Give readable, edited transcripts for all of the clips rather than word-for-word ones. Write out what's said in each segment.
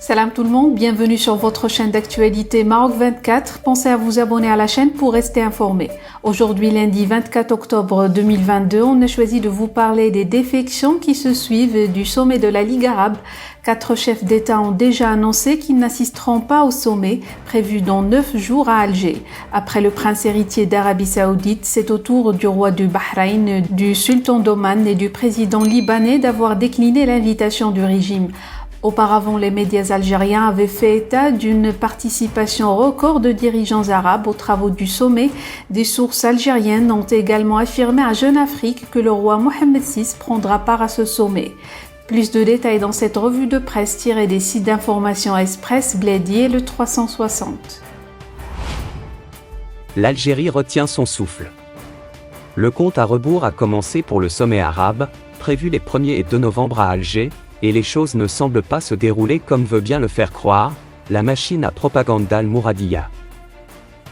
Salam tout le monde, bienvenue sur votre chaîne d'actualité Maroc 24. Pensez à vous abonner à la chaîne pour rester informé. Aujourd'hui, lundi 24 octobre 2022, on a choisi de vous parler des défections qui se suivent du sommet de la Ligue arabe. 4 chefs d'État ont déjà annoncé qu'ils n'assisteront pas au sommet prévu dans 9 jours à Alger. Après le prince héritier d'Arabie Saoudite, c'est au tour du roi du Bahreïn, du sultan d'Oman et du président libanais d'avoir décliné l'invitation du régime. Auparavant, les médias algériens avaient fait état d'une participation record de dirigeants arabes aux travaux du sommet. Des sources algériennes ont également affirmé à Jeune Afrique que le roi Mohamed VI prendra part à ce sommet. Plus de détails dans cette revue de presse tirée des sites d'information Express, Bledi et le 360. L'Algérie retient son souffle. Le compte à rebours a commencé pour le sommet arabe, prévu les 1er et 2 novembre à Alger, et les choses ne semblent pas se dérouler comme veut bien le faire croire la machine à propagande d'Al-Mouradiya.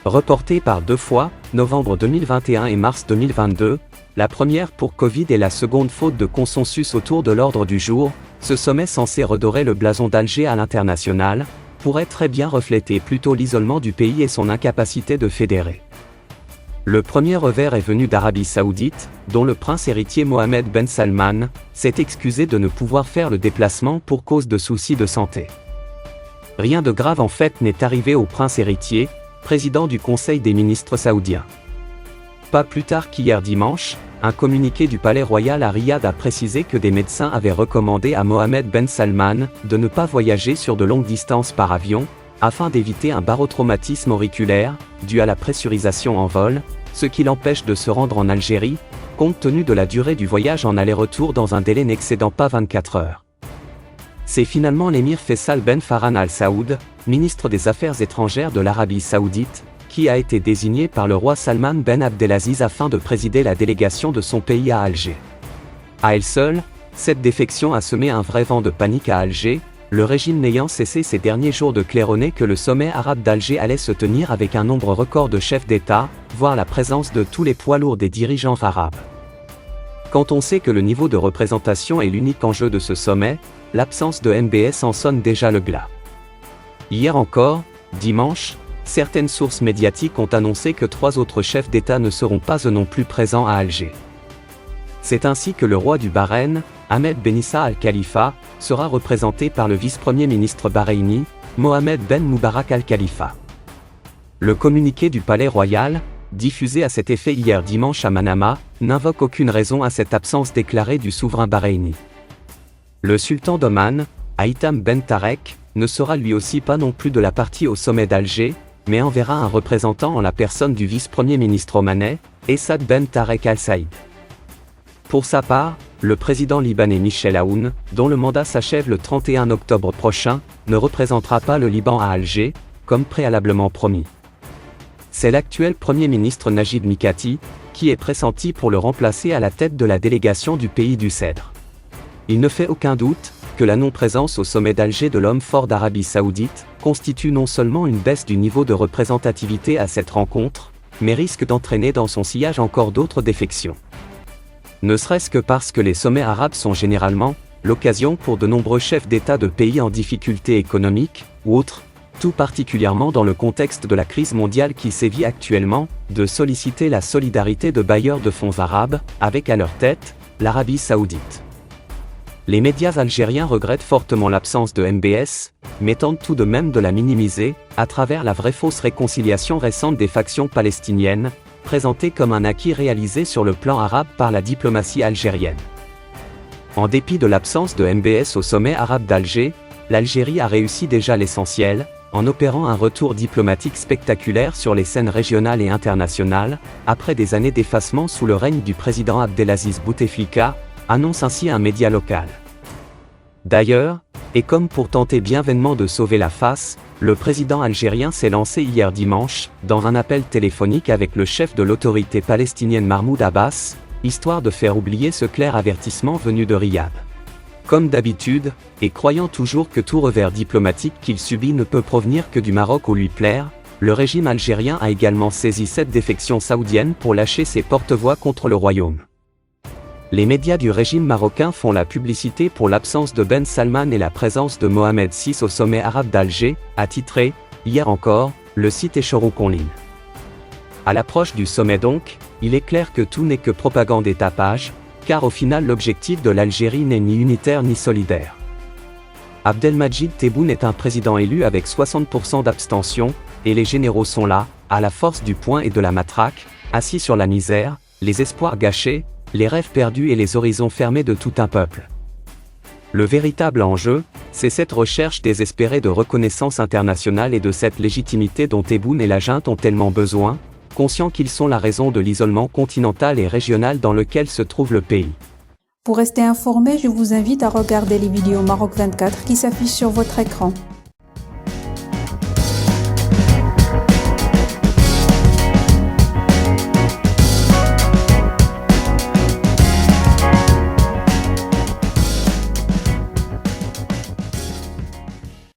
Reportée par 2 fois, novembre 2021 et mars 2022, la première pour Covid et la seconde faute de consensus autour de l'ordre du jour, ce sommet censé redorer le blason d'Alger à l'international, pourrait très bien refléter plutôt l'isolement du pays et son incapacité de fédérer. Le premier revers est venu d'Arabie Saoudite, dont le prince héritier Mohamed Ben Salman s'est excusé de ne pouvoir faire le déplacement pour cause de soucis de santé. Rien de grave en fait n'est arrivé au prince héritier, président du Conseil des ministres saoudiens. Pas plus tard qu'hier dimanche, un communiqué du Palais Royal à Riyad a précisé que des médecins avaient recommandé à Mohamed Ben Salman de ne pas voyager sur de longues distances par avion, afin d'éviter un barotraumatisme auriculaire, dû à la pressurisation en vol, ce qui l'empêche de se rendre en Algérie, compte tenu de la durée du voyage en aller-retour dans un délai n'excédant pas 24 heures. C'est finalement l'émir Faisal Ben Farhan Al Saoud, ministre des Affaires étrangères de l'Arabie Saoudite, qui a été désigné par le roi Salman Ben Abdelaziz afin de présider la délégation de son pays à Alger. À elle seule, cette défection a semé un vrai vent de panique à Alger, le régime n'ayant cessé ces derniers jours de claironner que le sommet arabe d'Alger allait se tenir avec un nombre record de chefs d'État, voire la présence de tous les poids lourds des dirigeants arabes. Quand on sait que le niveau de représentation est l'unique enjeu de ce sommet, l'absence de MBS en sonne déjà le glas. Hier encore, dimanche, certaines sources médiatiques ont annoncé que 3 autres chefs d'État ne seront pas eux non plus présents à Alger. C'est ainsi que le roi du Bahreïn, Ahmed Ben Issa Al Khalifa, sera représenté par le vice-premier ministre bahreïni, Mohamed Ben Moubarak Al Khalifa. Le communiqué du Palais Royal, diffusé à cet effet hier dimanche à Manama, n'invoque aucune raison à cette absence déclarée du souverain bahreïni. Le sultan d'Oman, Haitham Ben Tarek, ne sera lui aussi pas non plus de la partie au sommet d'Alger, mais enverra un représentant en la personne du vice-premier ministre omanais, Essad Ben Tarek Al Saïd. Pour sa part, le président libanais Michel Aoun, dont le mandat s'achève le 31 octobre prochain, ne représentera pas le Liban à Alger, comme préalablement promis. C'est l'actuel Premier ministre Najib Mikati, qui est pressenti pour le remplacer à la tête de la délégation du pays du Cèdre. Il ne fait aucun doute que la non-présence au sommet d'Alger de l'homme fort d'Arabie Saoudite constitue non seulement une baisse du niveau de représentativité à cette rencontre, mais risque d'entraîner dans son sillage encore d'autres défections. Ne serait-ce que parce que les sommets arabes sont généralement l'occasion pour de nombreux chefs d'État de pays en difficulté économique ou autres, tout particulièrement dans le contexte de la crise mondiale qui sévit actuellement, de solliciter la solidarité de bailleurs de fonds arabes, avec à leur tête l'Arabie Saoudite. Les médias algériens regrettent fortement l'absence de MBS, mais tentent tout de même de la minimiser, à travers la vraie fausse réconciliation récente des factions palestiniennes, présentée comme un acquis réalisé sur le plan arabe par la diplomatie algérienne. En dépit de l'absence de MBS au sommet arabe d'Alger, l'Algérie a réussi déjà l'essentiel, en opérant un retour diplomatique spectaculaire sur les scènes régionales et internationales, après des années d'effacement sous le règne du président Abdelaziz Bouteflika, annonce ainsi un média local. D'ailleurs, et comme pour tenter bien vainement de sauver la face, le président algérien s'est lancé hier dimanche, dans un appel téléphonique avec le chef de l'autorité palestinienne Mahmoud Abbas, histoire de faire oublier ce clair avertissement venu de Riyad. Comme d'habitude, et croyant toujours que tout revers diplomatique qu'il subit ne peut provenir que du Maroc ou lui plaire, le régime algérien a également saisi cette défection saoudienne pour lâcher ses porte-voix contre le royaume. Les médias du régime marocain font la publicité pour l'absence de Ben Salman et la présence de Mohamed VI au sommet arabe d'Alger, a titré, hier encore, le site Échorouk en ligne. À l'approche du sommet donc, il est clair que tout n'est que propagande et tapage, car au final l'objectif de l'Algérie n'est ni unitaire ni solidaire. Abdelmadjid Tebboune est un président élu avec 60% d'abstention, et les généraux sont là, à la force du poing et de la matraque, assis sur la misère, les espoirs gâchés, les rêves perdus et les horizons fermés de tout un peuple. Le véritable enjeu, c'est cette recherche désespérée de reconnaissance internationale et de cette légitimité dont Tebboune et la junte ont tellement besoin, conscients qu'ils sont la raison de l'isolement continental et régional dans lequel se trouve le pays. Pour rester informé, je vous invite à regarder les vidéos Maroc 24 qui s'affichent sur votre écran.